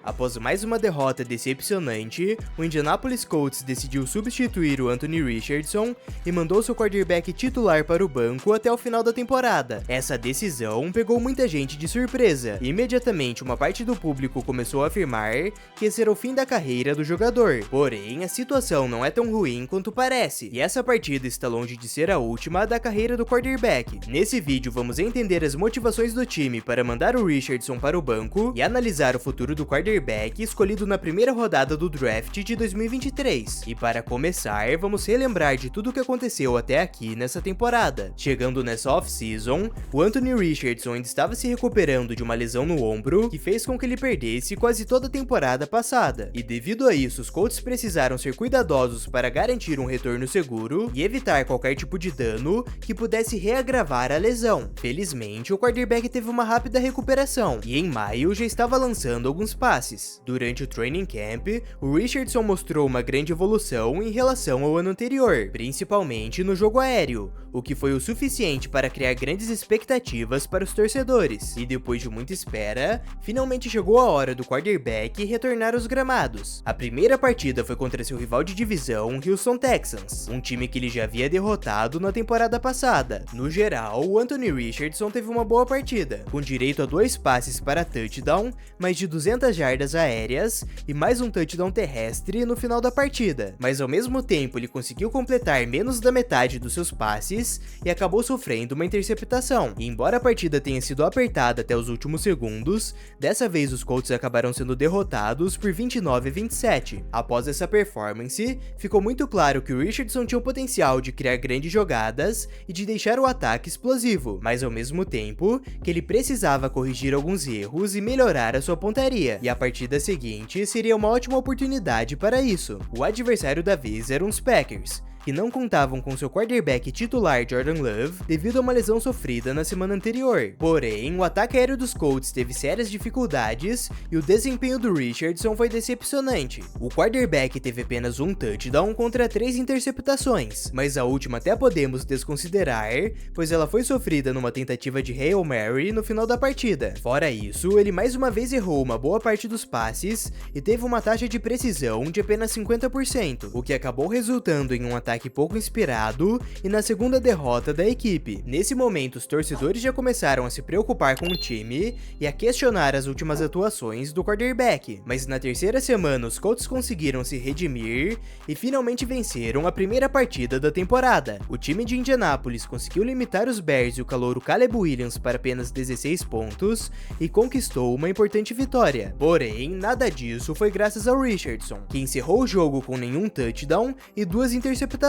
Após mais uma derrota decepcionante, o Indianapolis Colts decidiu substituir o Anthony Richardson e mandou seu quarterback titular para o banco até o final da temporada. Essa decisão pegou muita gente de surpresa, e imediatamente uma parte do público começou a afirmar que esse era o fim da carreira do jogador. Porém, a situação não é tão ruim quanto parece, e essa partida está longe de ser a última da carreira do quarterback. Nesse vídeo vamos entender as motivações do time para mandar o Richardson para o banco e analisar o futuro do quarterback escolhido na primeira rodada do draft de 2023. E para começar, vamos relembrar de tudo o que aconteceu até aqui nessa temporada. Chegando nessa off-season, o Anthony Richardson ainda estava se recuperando de uma lesão no ombro que fez com que ele perdesse quase toda a temporada passada. E devido a isso, os Colts precisaram ser cuidadosos para garantir um retorno seguro e evitar qualquer tipo de dano que pudesse reagravar a lesão. Felizmente, o quarterback teve uma rápida recuperação e em maio já estava lançando alguns passes. Durante o training camp, o Richardson mostrou uma grande evolução em relação ao ano anterior, principalmente no jogo aéreo, o que foi o suficiente para criar grandes expectativas para os torcedores. E depois de muita espera, finalmente chegou a hora do quarterback retornar aos gramados. A primeira partida foi contra seu rival de divisão, Houston Texans, um time que ele já havia derrotado na temporada passada. No geral, o Anthony Richardson teve uma boa partida, com direito a 2 passes para touchdown, mais de 200 jardas aéreas e mais um touchdown terrestre no final da partida. Mas ao mesmo tempo, ele conseguiu completar menos da metade dos seus passes e acabou sofrendo uma interceptação. E embora a partida tenha sido apertada até os últimos segundos, dessa vez os Colts acabaram sendo derrotados por 29-27. Após essa performance, ficou muito claro que o Richardson tinha o potencial de criar grandes jogadas e de deixar o ataque explosivo, mas ao mesmo tempo que ele precisava corrigir alguns erros e melhorar a sua pontaria, e a partida seguinte seria uma ótima oportunidade para isso. O adversário da vez eram os Packers, que não contavam com seu quarterback titular Jordan Love devido a uma lesão sofrida na semana anterior. Porém, o ataque aéreo dos Colts teve sérias dificuldades e o desempenho do Richardson foi decepcionante. O quarterback teve apenas um touchdown contra 3 interceptações, mas a última até podemos desconsiderar, pois ela foi sofrida numa tentativa de Hail Mary no final da partida. Fora isso, ele mais uma vez errou uma boa parte dos passes e teve uma taxa de precisão de apenas 50%, o que acabou resultando em um ataque pouco inspirado e na segunda derrota da equipe. Nesse momento, os torcedores já começaram a se preocupar com o time e a questionar as últimas atuações do quarterback, mas na terceira semana os Colts conseguiram se redimir e finalmente venceram a primeira partida da temporada. O time de Indianapolis conseguiu limitar os Bears e o calouro Caleb Williams para apenas 16 pontos e conquistou uma importante vitória. Porém, nada disso foi graças ao Richardson, que encerrou o jogo com nenhum touchdown e 2 interceptações,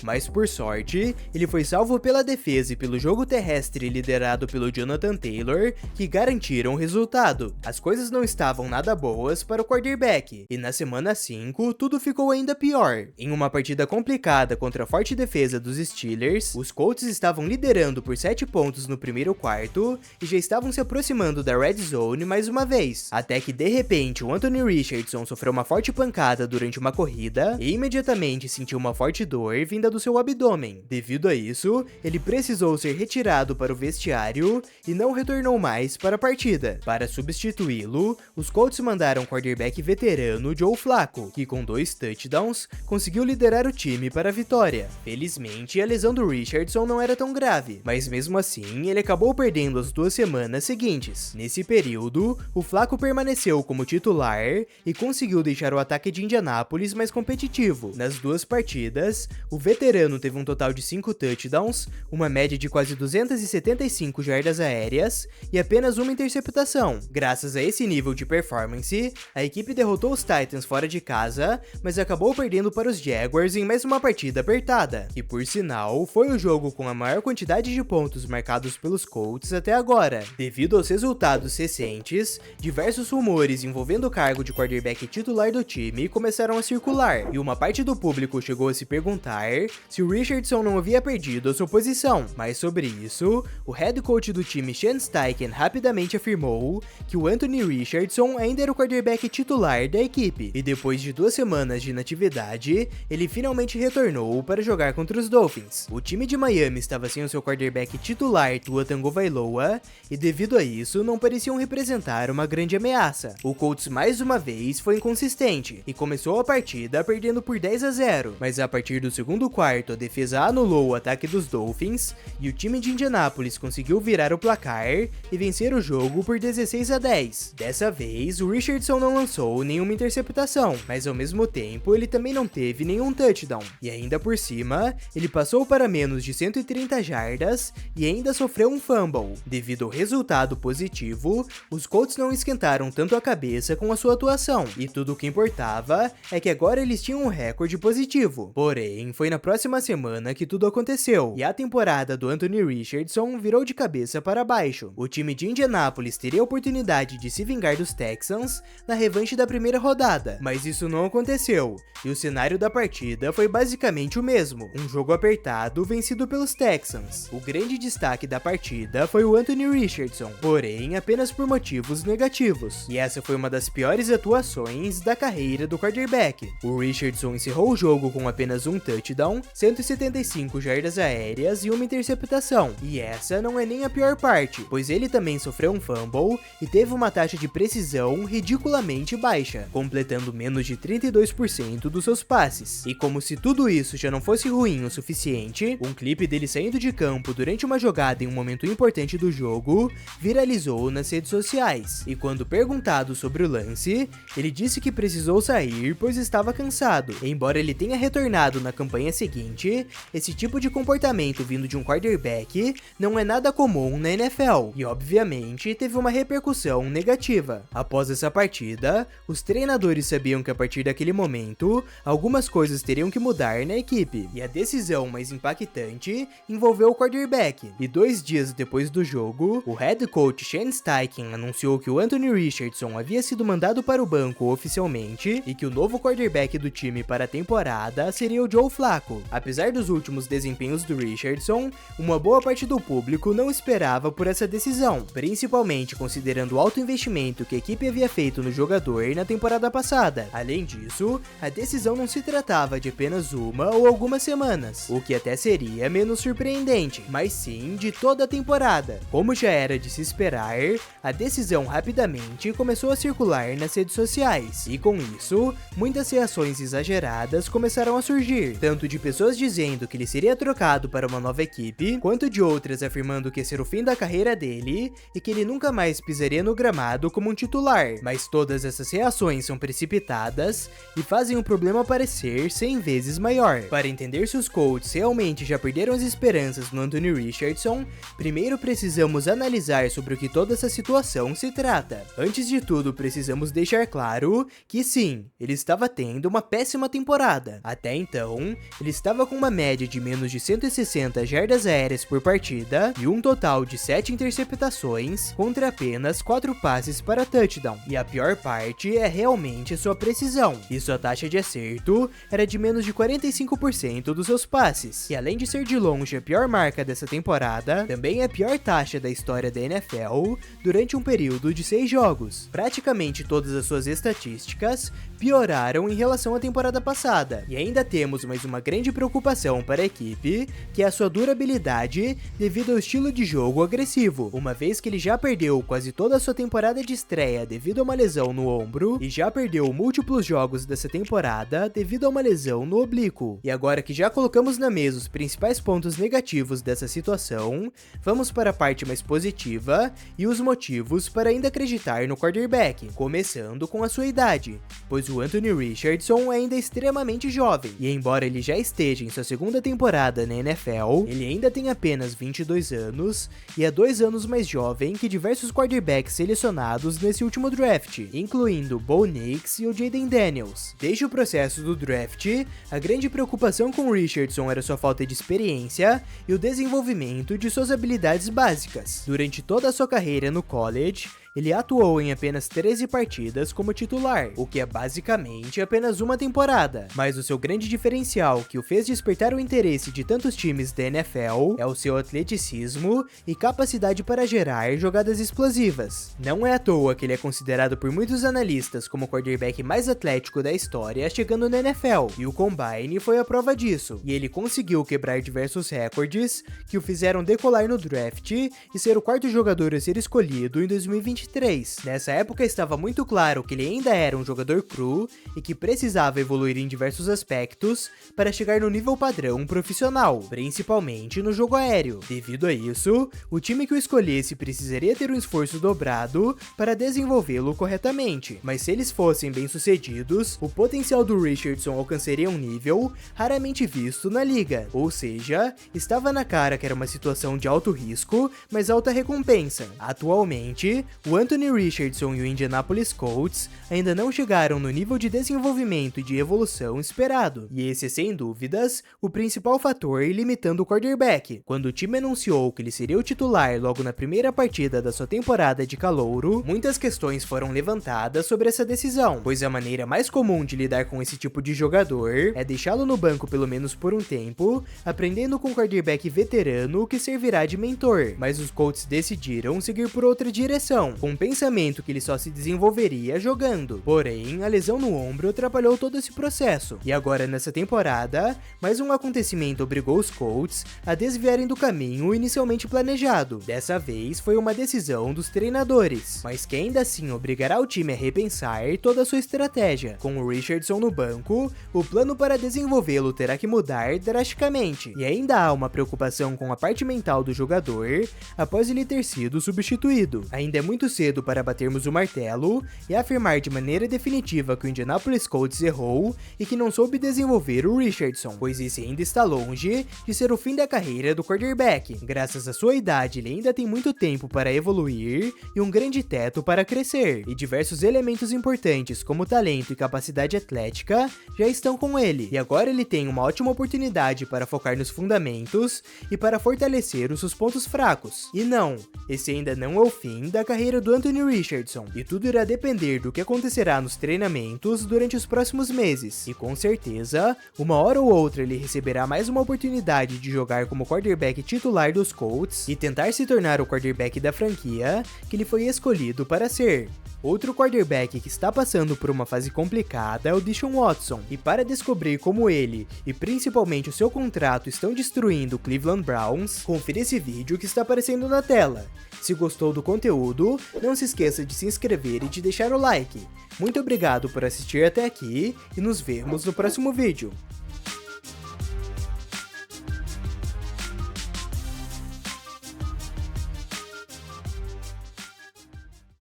mas por sorte, ele foi salvo pela defesa e pelo jogo terrestre liderado pelo Jonathan Taylor, que garantiram o resultado. As coisas não estavam nada boas para o quarterback, e na semana 5, tudo ficou ainda pior. Em uma partida complicada contra a forte defesa dos Steelers, os Colts estavam liderando por 7 pontos no primeiro quarto e já estavam se aproximando da Red Zone mais uma vez, até que de repente o Anthony Richardson sofreu uma forte pancada durante uma corrida e imediatamente sentiu uma forte dor vinda do seu abdômen. Devido a isso, ele precisou ser retirado para o vestiário e não retornou mais para a partida. Para substituí-lo, os Colts mandaram o quarterback veterano Joe Flacco, que com 2 touchdowns conseguiu liderar o time para a vitória. Felizmente, a lesão do Richardson não era tão grave, mas mesmo assim, ele acabou perdendo as 2 semanas seguintes. Nesse período, o Flacco permaneceu como titular e conseguiu deixar o ataque de Indianapolis mais competitivo. Nas 2 partidas, o veterano teve um total de 5 touchdowns, uma média de quase 275 jardas aéreas e apenas uma interceptação. Graças a esse nível de performance, a equipe derrotou os Titans fora de casa, mas acabou perdendo para os Jaguars em mais uma partida apertada. E por sinal, foi o jogo com a maior quantidade de pontos marcados pelos Colts até agora. Devido aos resultados recentes, diversos rumores envolvendo o cargo de quarterback titular do time começaram a circular, e uma parte do público chegou a se perguntar perguntar se o Richardson não havia perdido a sua posição, mas sobre isso, o head coach do time Shane Steichen rapidamente afirmou que o Anthony Richardson ainda era o quarterback titular da equipe, e depois de 2 semanas de inatividade, ele finalmente retornou para jogar contra os Dolphins. O time de Miami estava sem o seu quarterback titular Tua Tagovailoa, e devido a isso, não pareciam representar uma grande ameaça. O Colts mais uma vez foi inconsistente, e começou a partida perdendo por 10-0, mas a partir do segundo quarto a defesa anulou o ataque dos Dolphins, e o time de Indianápolis conseguiu virar o placar e vencer o jogo por 16-10. Dessa vez, o Richardson não lançou nenhuma interceptação, mas ao mesmo tempo ele também não teve nenhum touchdown, e ainda por cima, ele passou para menos de 130 jardas e ainda sofreu um fumble. Devido ao resultado positivo, os Colts não esquentaram tanto a cabeça com a sua atuação, e tudo o que importava é que agora eles tinham um recorde positivo. Porém, foi na próxima semana que tudo aconteceu, e a temporada do Anthony Richardson virou de cabeça para baixo. O time de Indianápolis teria a oportunidade de se vingar dos Texans na revanche da primeira rodada, mas isso não aconteceu, e o cenário da partida foi basicamente o mesmo, um jogo apertado vencido pelos Texans. O grande destaque da partida foi o Anthony Richardson, porém apenas por motivos negativos, e essa foi uma das piores atuações da carreira do quarterback. O Richardson encerrou o jogo com apenas um touchdown, 175 jardas aéreas e uma interceptação, e essa não é nem a pior parte, pois ele também sofreu um fumble e teve uma taxa de precisão ridiculamente baixa, completando menos de 32% dos seus passes. E como se tudo isso já não fosse ruim o suficiente, um clipe dele saindo de campo durante uma jogada em um momento importante do jogo viralizou nas redes sociais, e quando perguntado sobre o lance, ele disse que precisou sair pois estava cansado. Embora ele tenha retornado na campanha seguinte, esse tipo de comportamento vindo de um quarterback não é nada comum na NFL, e obviamente teve uma repercussão negativa. Após essa partida, os treinadores sabiam que a partir daquele momento, algumas coisas teriam que mudar na equipe, e a decisão mais impactante envolveu o quarterback, e 2 dias depois do jogo, o head coach Shane Steichen anunciou que o Anthony Richardson havia sido mandado para o banco oficialmente, e que o novo quarterback do time para a temporada seria o Joe Flacco. Apesar dos últimos desempenhos do Richardson, uma boa parte do público não esperava por essa decisão, principalmente considerando o alto investimento que a equipe havia feito no jogador na temporada passada. Além disso, a decisão não se tratava de apenas uma ou algumas semanas, o que até seria menos surpreendente, mas sim de toda a temporada. Como já era de se esperar, a decisão rapidamente começou a circular nas redes sociais, e com isso, muitas reações exageradas começaram a surgir, tanto de pessoas dizendo que ele seria trocado para uma nova equipe, quanto de outras afirmando que ia ser o fim da carreira dele e que ele nunca mais pisaria no gramado como um titular. Mas todas essas reações são precipitadas e fazem o problema parecer 100 vezes maior. Para entender se os Colts realmente já perderam as esperanças no Anthony Richardson, primeiro precisamos analisar sobre o que toda essa situação se trata. Antes de tudo, precisamos deixar claro que sim, ele estava tendo uma péssima temporada. Até então, ele estava com uma média de menos de 160 jardas aéreas por partida e um total de 7 interceptações contra apenas 4 passes para touchdown. E a pior parte é realmente a sua precisão, e sua taxa de acerto era de menos de 45% dos seus passes. E além de ser de longe a pior marca dessa temporada, também é a pior taxa da história da NFL durante um período de 6 jogos. Praticamente todas as suas estatísticas pioraram em relação à temporada passada, e ainda temos mais uma grande preocupação para a equipe, que é a sua durabilidade devido ao estilo de jogo agressivo, uma vez que ele já perdeu quase toda a sua temporada de estreia devido a uma lesão no ombro, e já perdeu múltiplos jogos dessa temporada devido a uma lesão no oblíquo. E agora que já colocamos na mesa os principais pontos negativos dessa situação, vamos para a parte mais positiva e os motivos para ainda acreditar no quarterback, começando com a sua idade, pois o Anthony Richardson ainda é extremamente jovem, e embora ele já esteja em sua segunda temporada na NFL, ele ainda tem apenas 22 anos e é 2 anos mais jovem que diversos quarterbacks selecionados nesse último draft, incluindo Bo Nix e o Jayden Daniels. Desde o processo do draft, a grande preocupação com Richardson era sua falta de experiência e o desenvolvimento de suas habilidades básicas. Durante toda a sua carreira no college, ele atuou em apenas 13 partidas como titular, o que é basicamente apenas uma temporada. Mas o seu grande diferencial que o fez despertar o interesse de tantos times da NFL é o seu atleticismo e capacidade para gerar jogadas explosivas. Não é à toa que ele é considerado por muitos analistas como o quarterback mais atlético da história chegando na NFL, e o Combine foi a prova disso, e ele conseguiu quebrar diversos recordes que o fizeram decolar no draft e ser o quarto jogador a ser escolhido em 2023. Nessa época estava muito claro que ele ainda era um jogador cru e que precisava evoluir em diversos aspectos para chegar no nível padrão profissional, principalmente no jogo aéreo. Devido a isso, o time que o escolhesse precisaria ter um esforço dobrado para desenvolvê-lo corretamente, mas se eles fossem bem-sucedidos, o potencial do Richardson alcançaria um nível raramente visto na liga, ou seja, estava na cara que era uma situação de alto risco, mas alta recompensa. Atualmente, o Anthony Richardson e o Indianapolis Colts ainda não chegaram no nível de desenvolvimento e de evolução esperado, e esse é sem dúvidas o principal fator limitando o quarterback. Quando o time anunciou que ele seria o titular logo na primeira partida da sua temporada de calouro, muitas questões foram levantadas sobre essa decisão, pois a maneira mais comum de lidar com esse tipo de jogador é deixá-lo no banco pelo menos por um tempo, aprendendo com um quarterback veterano que servirá de mentor. Mas os Colts decidiram seguir por outra direção, com o pensamento que ele só se desenvolveria jogando. Porém, a lesão no ombro atrapalhou todo esse processo, e agora nessa temporada, mais um acontecimento obrigou os Colts a desviarem do caminho inicialmente planejado. Dessa vez foi uma decisão dos treinadores, mas que ainda assim obrigará o time a repensar toda a sua estratégia. Com o Richardson no banco, o plano para desenvolvê-lo terá que mudar drasticamente, e ainda há uma preocupação com a parte mental do jogador após ele ter sido substituído. Ainda é muito cedo para batermos o martelo e afirmar de maneira definitiva que o Indianapolis Colts errou e que não soube desenvolver o Richardson, pois esse ainda está longe de ser o fim da carreira do quarterback. Graças à sua idade, ele ainda tem muito tempo para evoluir e um grande teto para crescer, e diversos elementos importantes como talento e capacidade atlética já estão com ele, e agora ele tem uma ótima oportunidade para focar nos fundamentos e para fortalecer os seus pontos fracos. E não, esse ainda não é o fim da carreira do Anthony Richardson, e tudo irá depender do que acontecerá nos treinamentos durante os próximos meses, e com certeza, uma hora ou outra ele receberá mais uma oportunidade de jogar como quarterback titular dos Colts e tentar se tornar o quarterback da franquia que ele foi escolhido para ser. Outro quarterback que está passando por uma fase complicada é o Deshaun Watson, e para descobrir como ele, e principalmente o seu contrato, estão destruindo o Cleveland Browns, confira esse vídeo que está aparecendo na tela. Se gostou do conteúdo, não se esqueça de se inscrever e de deixar o like. Muito obrigado por assistir até aqui, e nos vemos no próximo vídeo.